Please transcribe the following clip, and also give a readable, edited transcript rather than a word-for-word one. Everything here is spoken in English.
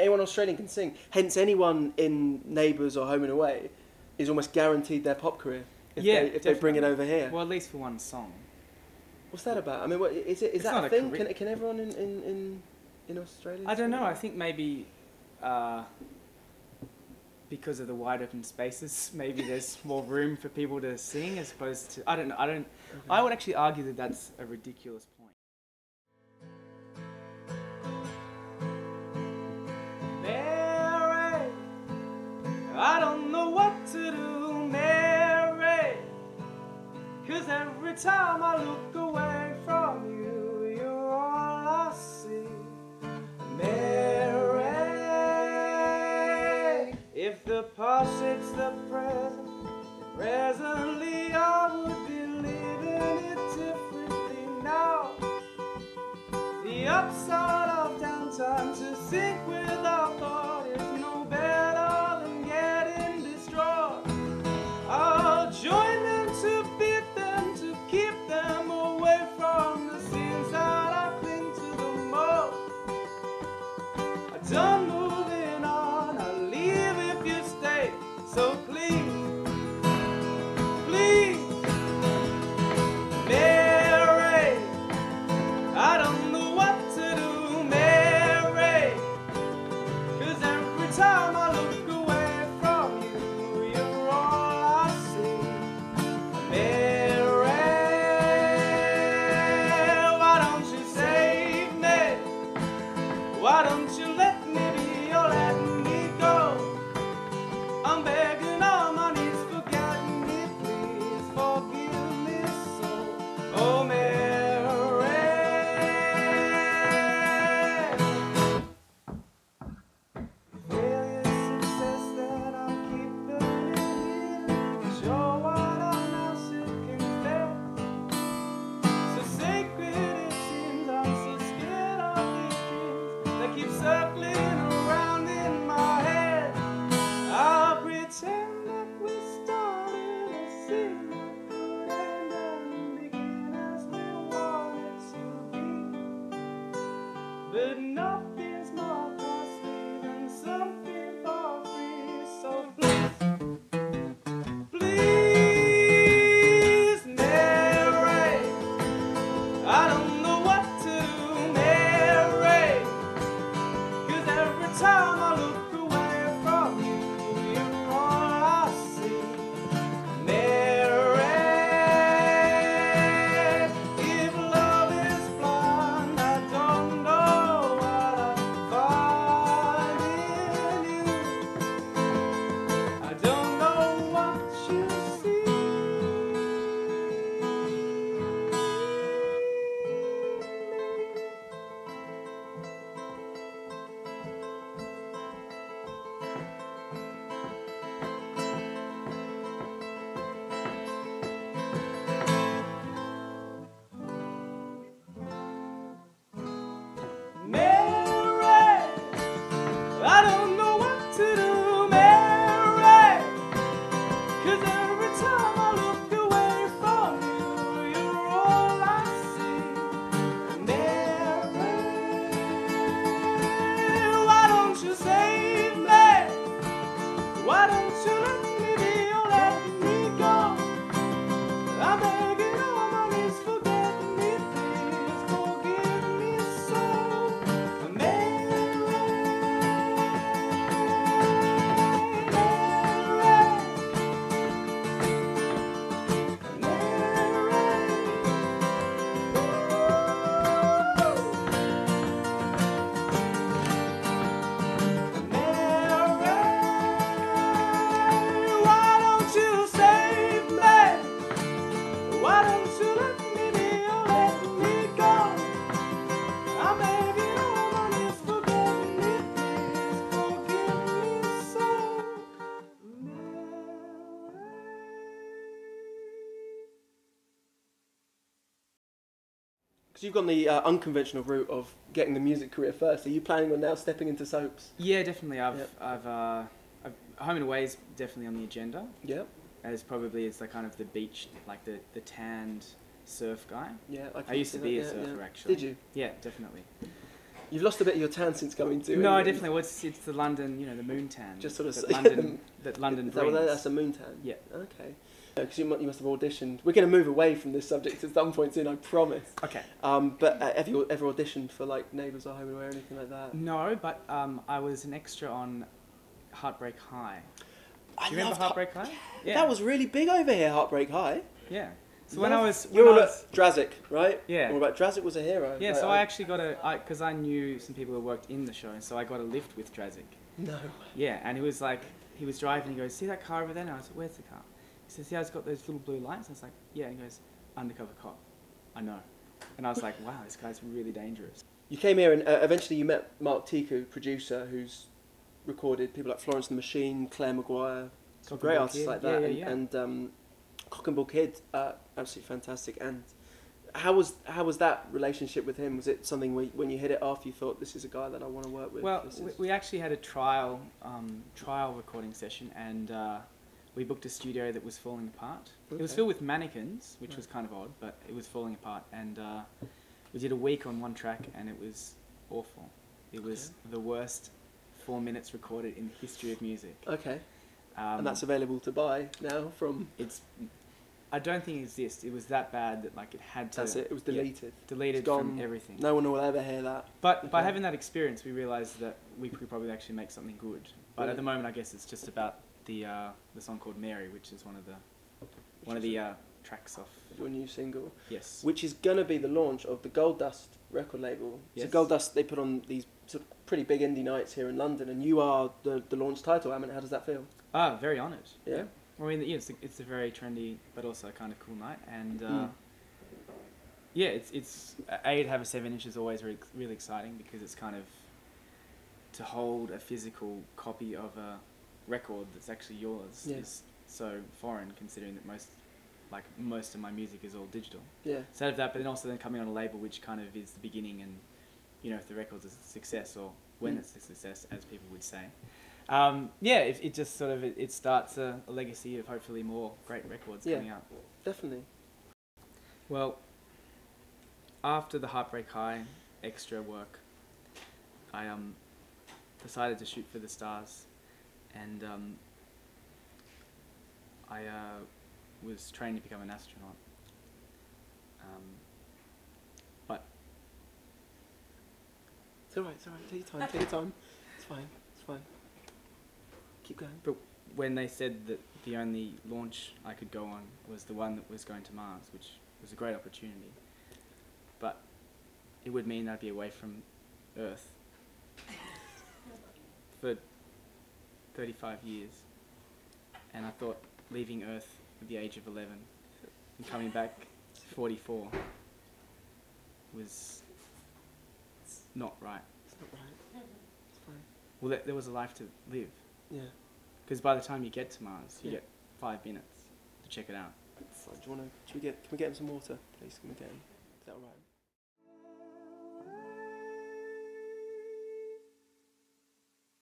anyone Australian can sing. Hence, anyone in Neighbours or Home and Away is almost guaranteed their pop career if they bring it over here. Well, at least for one song. What's that about? I mean, what, is that a thing? Can everyone in Australia? I don't know. I think maybe because of the wide open spaces, maybe there's more room for people to sing as opposed to. I don't know. Okay. I would actually argue that that's a ridiculous point. Mary, I don't know what to do, Mary, 'cause every time I look away from you, you're all I see. Mary, if the past shapes the present, presently I would be living it differently now. The upside of downtime to think without thought is no better than getting distraught. I'll join them to beat them, to keep them away from the scenes that I cling to the most. I done moving on, I'll leave if you stay, so please, please, Mary, I don't know what to do, Mary, 'cause every time I look away from you, you're all I see. Mary, why don't you save me? Why don't you let me be or let me go? I'm begging on my knees, forget me, please, forgive me so. Oh, Mary. Failure, success, then I'll keep learning here. Show what I'm now seeking fail. So sacred it seems, I'm so scared of these dreams that keep circling around in my head. I'll pretend that we started a scene that could end and begin as we wanted to be. But nothing's more costly than something for free. So please, Mary, I don't know what to do, Mary, 'cause every time I look away from you, you're all I see. Mary, if love is blind, I don't know what I find in you. I don't know what you see. Mary, I don't know what to do, Mary, 'cause every time I look away from you, you're all I see. Mary, why don't you save me? Why don't you let me be or let me go? I'm begging on my knees, forget me, please, forgive me so. Mary, why don't you save me? Why don't you let me be or let me go? I'm begging on my knees, forgive me, please, forgive me so. Because you've gone the unconventional route of getting the music career first. Are you planning on now stepping into soaps? Yeah, definitely. Yep. I've Home and Away is definitely on the agenda. Yep. As probably it's like kind of the beach, like the tanned surf guy. Yeah. I used to be a surfer actually. Did you? Yeah, definitely. You've lost a bit of your tan since coming to. No, England. definitely. Well, it's the London, the moon tan. Just sort of that London Is brings. that's a moon tan. Yeah. Okay. Because you must have auditioned. We're going to move away from this subject at some point soon, I promise. Okay. But have you ever auditioned for like Neighbours or Home and Away or anything like that? No, but I was an extra on Heartbreak High. I Do you remember loved Heartbreak High? Yeah. That was really big over here, Heartbreak High. Yeah. So when I was... You're all at Drazik, right? Yeah. All about Drazik was a hero. Yeah, Like, so I actually got because I knew some people who worked in the show, so I got a lift with Drazik. No. Yeah, and he was driving, he goes, see that car over there? And I was like, where's the car? He says, yeah, it's got those little blue lights. I was like, yeah. And he goes, undercover cop. I know. And I was like, wow, this guy's really dangerous. You came here and eventually you met Mark Tiku, producer, who's recorded people like Florence and the Machine, Claire Maguire, some great artists like that. And Cock and Bull Kid, absolutely fantastic. And how was that relationship with him? Was it something when you hit it off, you thought, this is a guy that I want to work with? Well, we actually had a trial recording session, and we booked a studio that was falling apart. Okay. It was filled with mannequins, which was kind of odd, but it was falling apart. And we did a week on one track, and it was awful. It was the worst 4 minutes recorded in the history of music. Okay. And that's available to buy now from... I don't think it exists. It was that bad that like it had to... That's it. It was deleted. Deleted from everything. No one will ever hear that. But by having that experience, we realised that we could probably actually make something good. But at the moment, I guess it's just about the song called Mary, which is one of the tracks off your new single. Yes. Which is gonna be the launch of the Gold Dust record label. Yes. So Gold Dust, they put on these sort of pretty big indie nights here in London, and you are the launch title. I mean, how does that feel? Very honoured. Yeah. I mean, it's a very trendy but also kind of cool night, and it's to have a 7-inch is always really exciting because it's kind of to hold a physical copy of a record that's actually yours is so foreign, considering that most of my music is all digital. Yeah. So out of that, but then also coming on a label which kind of is the beginning, and if the record's a success or when it's a success, as people would say. It just sort of it starts a legacy of hopefully more great records coming out. Definitely. Well, after the Heartbreak High extra work, I decided to shoot for the stars, and I was trained to become an astronaut. But it's alright. Take your time. It's fine. Keep going. But when they said that the only launch I could go on was the one that was going to Mars, which was a great opportunity, but it would mean I'd be away from Earth for 35 years. And I thought leaving Earth at the age of 11 and coming back 44 was not right. It's not right. It's fine. Well, there was a life to live. Yeah. Because by the time you get to Mars, you get 5 minutes to check it out. Do you want to? Can we get him some water, please? Can we get him? Is that all right?